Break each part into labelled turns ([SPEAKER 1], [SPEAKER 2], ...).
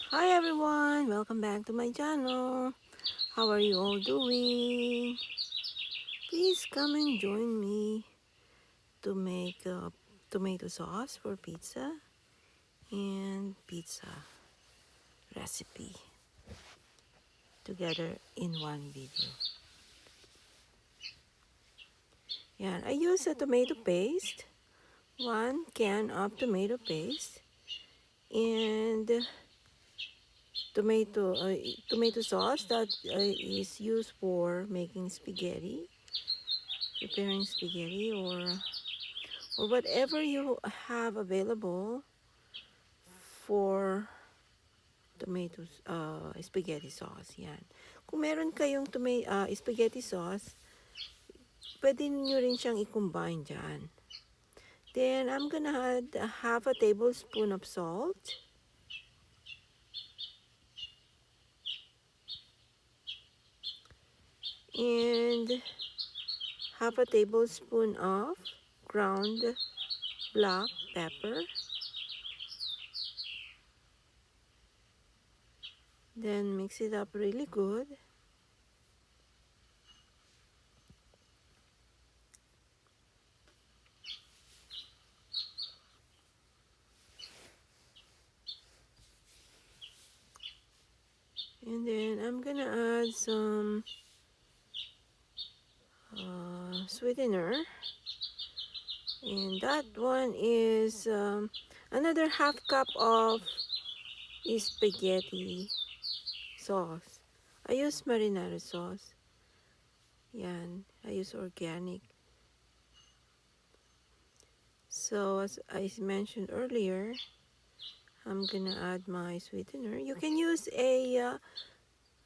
[SPEAKER 1] Hi everyone, welcome back to my channel. How are you all doing? Please come and join me to make a tomato sauce for pizza and pizza recipe together in one video. Yeah, I use a tomato paste, 1 can of tomato paste, and tomato tomato sauce that is used for making spaghetti, preparing spaghetti or whatever you have available for tomatoes, spaghetti sauce. Yan. Kung meron kayong spaghetti sauce, pwede nyo rin siyang i-combine dyan. Then, I'm gonna add a half a tablespoon of salt. And half a tablespoon of ground black pepper. Then mix it up really good. And then I'm gonna add some sweetener. And that one is another half cup of spaghetti sauce. I use marinara sauce. Yan, I use organic. So as I mentioned earlier, I'm gonna add my sweetener. You can use a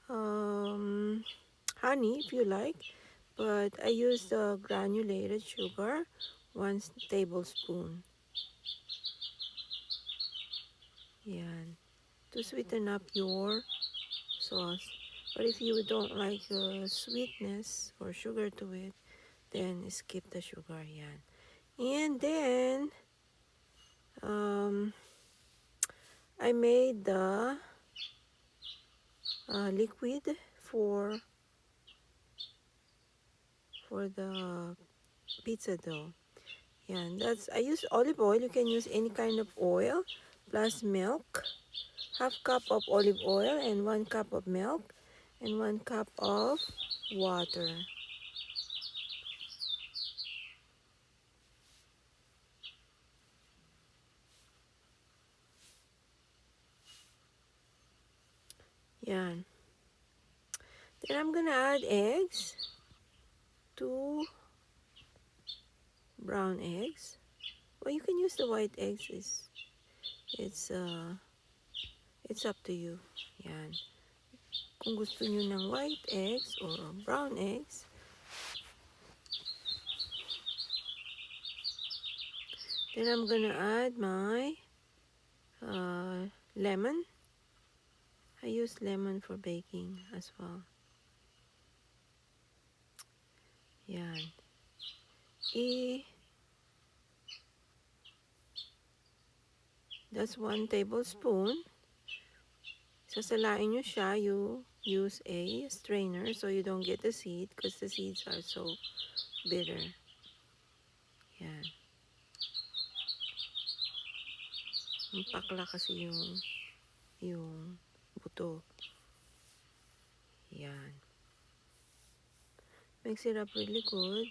[SPEAKER 1] honey if you like, but I use the granulated sugar, 1 tablespoon. Yan, to sweeten up your sauce. But if you don't like sweetness or sugar to it, then skip the sugar. Yan. And then I made the liquid for the pizza dough. Yan. I use olive oil. You can use any kind of oil plus milk. Half cup of olive oil and 1 cup of milk and 1 cup of water. Yan. Then I'm gonna add eggs, 2 brown eggs. Well, you can use the white eggs. It's up to you. Yan. Kung gusto nyo ng white eggs or brown eggs, then I'm gonna add my lemon. I use lemon for baking as well. Yan. That's 1 tablespoon. Sasalain nyo siya. You use a strainer so you don't get the seed because the seeds are so bitter. Yan. Pakla kasi yung buto. Yan. Mix it up really good.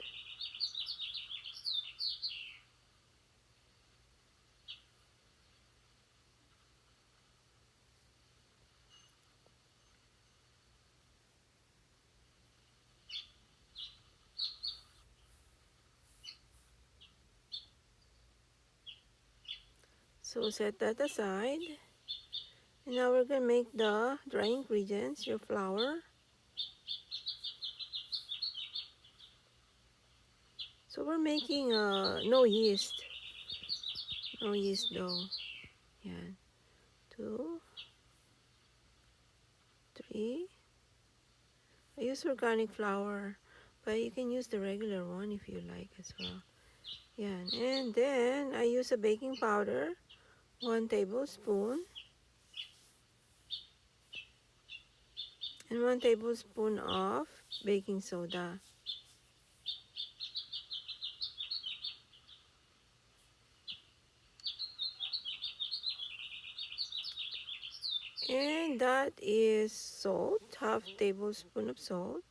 [SPEAKER 1] So set that aside. And now we're going to make the dry ingredients, your flour. So we're making no yeast dough. Yan. 2, 3. I use organic flour, but you can use the regular one if you like as well. Yan. And then I use a baking powder, 1 tablespoon. and 1 tablespoon of baking soda. And that is salt, half tablespoon of salt.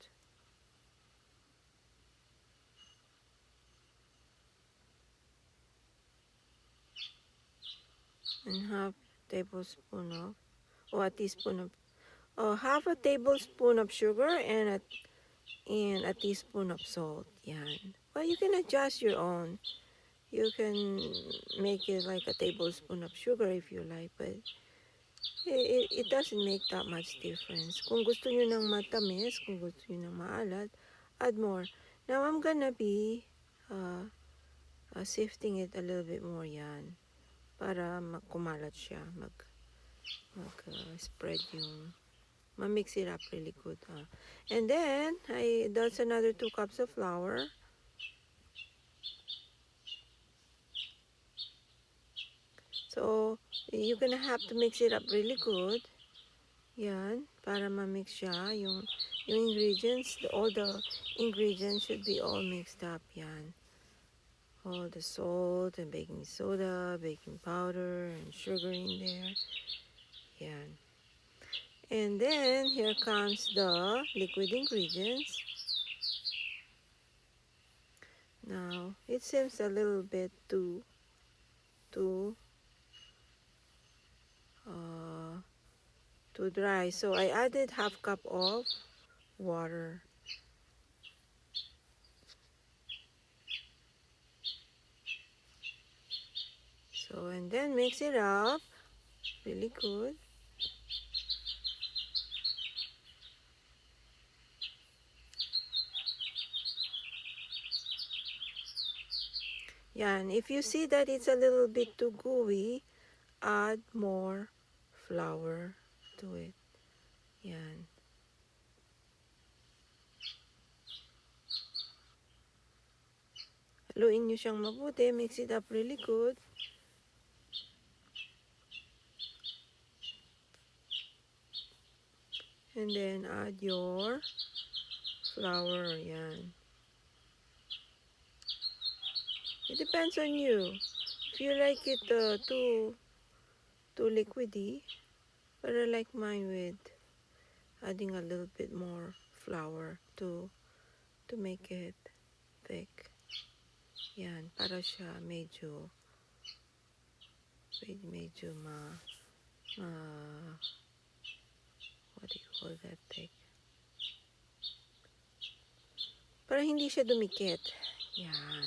[SPEAKER 1] And half tablespoon of, or a teaspoon of, half a tablespoon of sugar and a teaspoon of salt. Yan. Well, you can adjust your own. You can make it like a tablespoon of sugar if you like, but it doesn't make that much difference. Kung gusto nyo ng matamis, kung gusto nyo ng maalat, add more. Now, I'm gonna be sifting it a little bit more yan para kumalat siya, spread yung, ma-mix it up really good. And then, that's another 2 cups of flour. So, you're gonna have to mix it up really good. Yan, para ma-mix siya. Yung ingredients, all the ingredients should be all mixed up. Yan. All the salt and baking soda, baking powder, and sugar in there. Yan. And then, here comes the liquid ingredients. Now, it seems a little bit too dry. So I added half cup of water. So, and then mix it up really good. Yan. If you see that it's a little bit too gooey, add more flour to it. Yan. Haluin nyo siyang mabuti. Mix it up really good. And then add your flour. Yan. It depends on you. If you like it too liquidy, but I like mine with adding a little bit more flour to make it thick. Yan, para siya medyo what do you call that thick? Para hindi siya dumikit. Yan.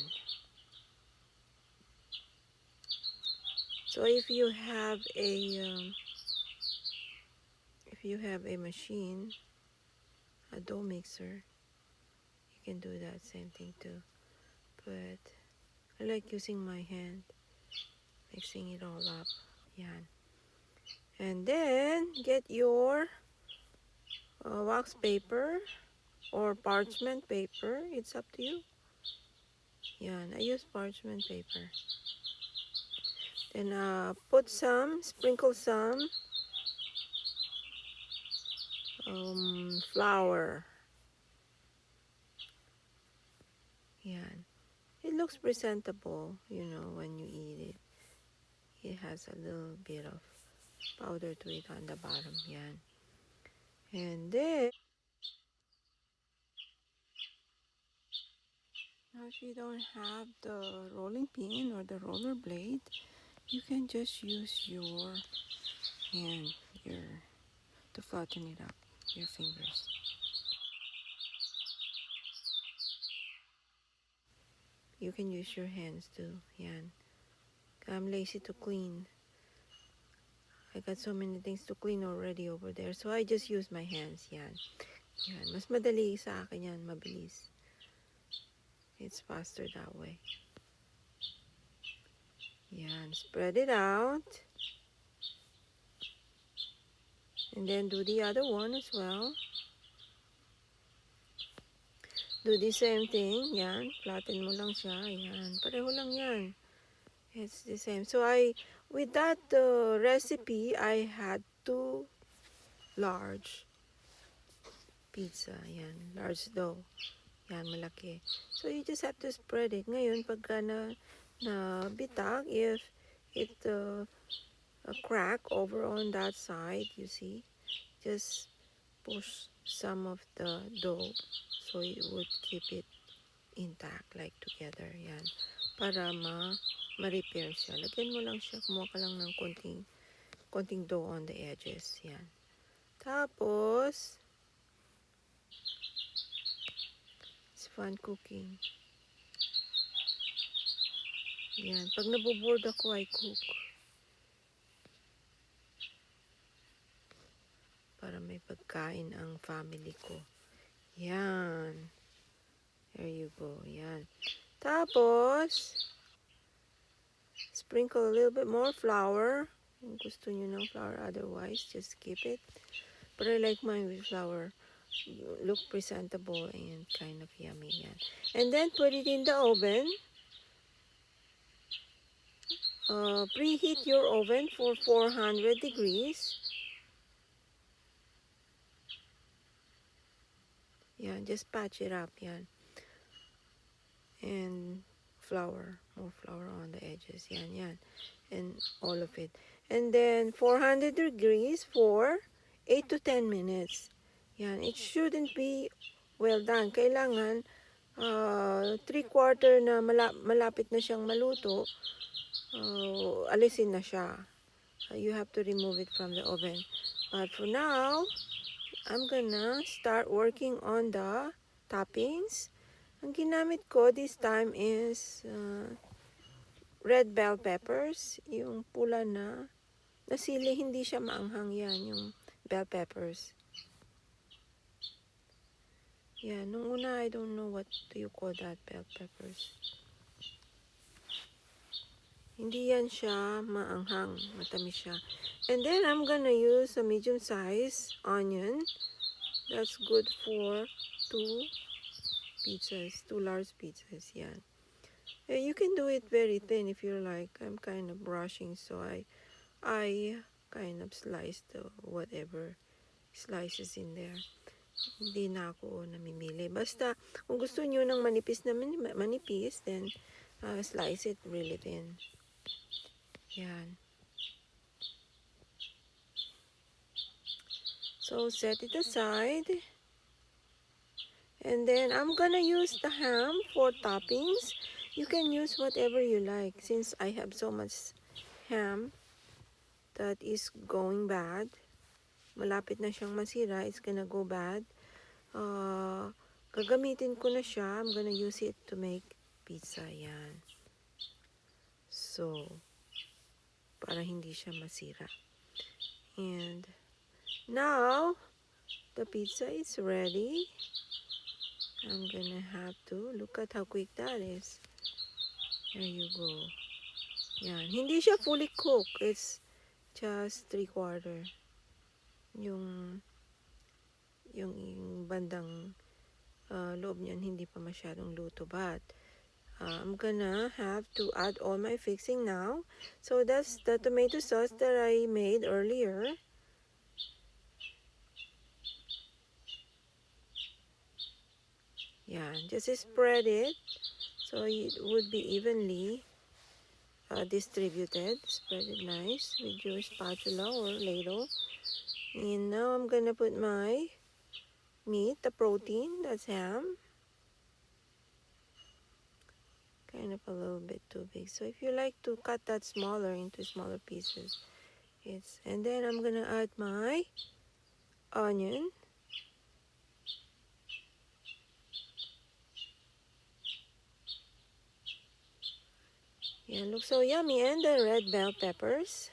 [SPEAKER 1] So if you have a machine, a dough mixer, you can do that same thing too. But I like using my hand, mixing it all up. Yan. And then get your wax paper or parchment paper. It's up to you. Yan. I use parchment paper. Then sprinkle some flour. Yan. It looks presentable, you know, when you eat it. It has a little bit of powder to it on the bottom. Yan. And then, now if you don't have the rolling pin or the roller blade, you can just use your hand to flatten it up, your fingers. You can use your hands too. Yan. I'm lazy to clean. I got so many things to clean already over there. So I just use my hands. Yan. Yan. Mas madali sa akin yan. Mabilis. It's faster that way. Yan. Spread it out. And then do the other one as well. Do the same thing. Yan. Flatten mo lang siya. Yan. Pareho lang yan. It's the same. So with that recipe, I had 2 large pizza. Yan, large dough. Yan, malaki. So, you just have to spread it. Ngayon, pagka na bitag, if it a crack over on that side, you see, just push some of the dough so it would keep it intact, like together. Yan. Para ma-repair siya. Lagyan mo lang siya. Kumuha ka lang ng konting dough on the edges. Yan. Tapos, it's fun cooking. Yan. Pag naboboard ako, I cook. Para may pagkain ang family ko. Yan. There you go. Yan. Tapos, sprinkle a little bit more flour. Kung gusto nyo ng flour, otherwise, just skip it. But I like mine with flour. Look presentable and kind of yummy. Yan. And then, put it in the oven. Preheat your oven for 400 degrees. Yan, just patch it up. Yan. And flour, more flour on the edges. Yan, yan. And all of it. And then 400 degrees for 8 to 10 minutes. Yan, it shouldn't be well done. Kailangan 3/4 na malapit na siyang maluto. Alisin na siya. You have to remove it from the oven. But for now, I'm gonna start working on the toppings. Ang ginamit ko this time is red bell peppers. Yung pula na sili, hindi siya maanghang yan, yung bell peppers. Yeah, nung una, I don't know what do you call that, bell peppers. Hindi yan siya maanghang, matamis siya. And then, I'm gonna use a medium-sized onion. That's good for 2 pizzas, 2 large pizzas, yan. You can do it very thin if you like. I'm kind of brushing, so I kind of slice the whatever slices in there. Hindi na ako namimili. Basta, kung gusto nyo ng manipis na manipis, then slice it really thin. Yan. So, set it aside. And then, I'm gonna use the ham for toppings. You can use whatever you like. Since I have so much ham that is going bad, malapit na siyang masira, it's gonna go bad. Gagamitin ko na siya. I'm gonna use it to make pizza. Yan. So, para hindi siya masira. And now, the pizza is ready. I'm gonna have to look at how quick that is. There you go. Yan. Hindi siya fully cooked. It's just 3/4. Yung bandang loob niyan hindi pa masyadong luto. But I'm gonna have to add all my fixing now. So that's the tomato sauce that I made earlier. Yeah, just spread it so it would be evenly distributed. Spread it nice with your spatula or ladle. And now I'm gonna put my meat, the protein, that's ham. Kind of a little bit too big. So if you like to cut that smaller into smaller pieces, and then I'm gonna add my onion. Yeah, looks so yummy. And the red bell peppers.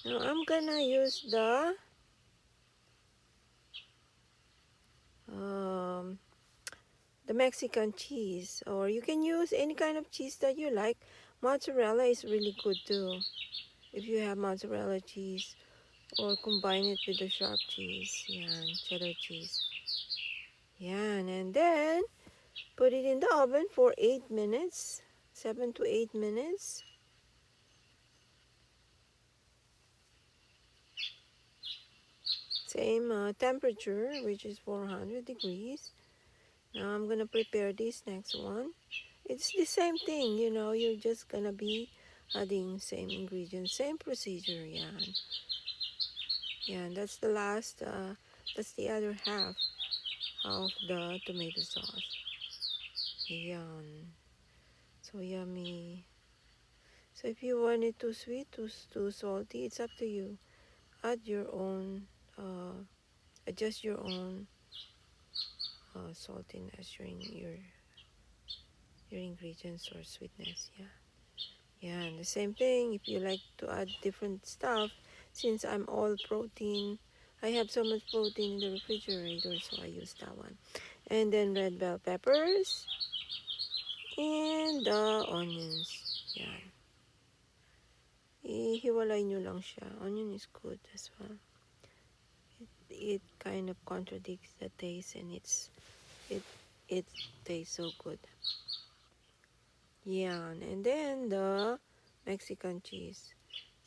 [SPEAKER 1] Now I'm gonna use the Mexican cheese, or you can use any kind of cheese that you like. Mozzarella is really good too, if you have mozzarella cheese, or combine it with the sharp cheese. Yan, cheddar cheese. Yan, and then put it in the oven for 8 minutes, 7 to 8 minutes. Same temperature, which is 400 degrees. Now I'm gonna prepare this next one. It's the same thing, you know, you're just gonna be adding same ingredients, same procedure, yeah. Yeah, and that's the last, that's the other half of the tomato sauce. Yum. So yummy. So if you want it too sweet, too salty, it's up to you. Add your own, adjust your own saltiness, your ingredients or sweetness, yeah. Yeah, and the same thing, if you like to add different stuff, since I'm all protein, I have so much protein in the refrigerator, so I use that one. And then red bell peppers and the onions. Yeah. Ihiwalay nyo lang siya. Onion is good as well. It kind of contradicts the taste, and it it tastes so good. Yeah, and then the Mexican cheese.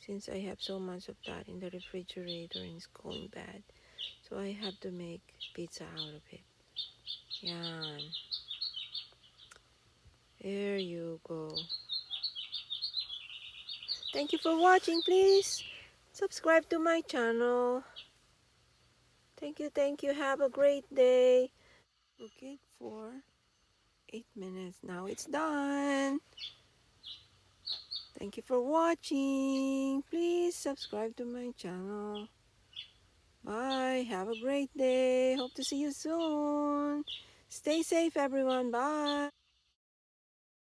[SPEAKER 1] Since I have so much of that in the refrigerator and it's going bad, so I have to make pizza out of it. Yeah, there you go. Thank you for watching. Please subscribe to my channel. Thank you, thank you. Have a great day. Cook it for 8 minutes. Now it's done. Thank you for watching. Please subscribe to my channel. Bye. Have a great day. Hope to see you soon. Stay safe, everyone. Bye.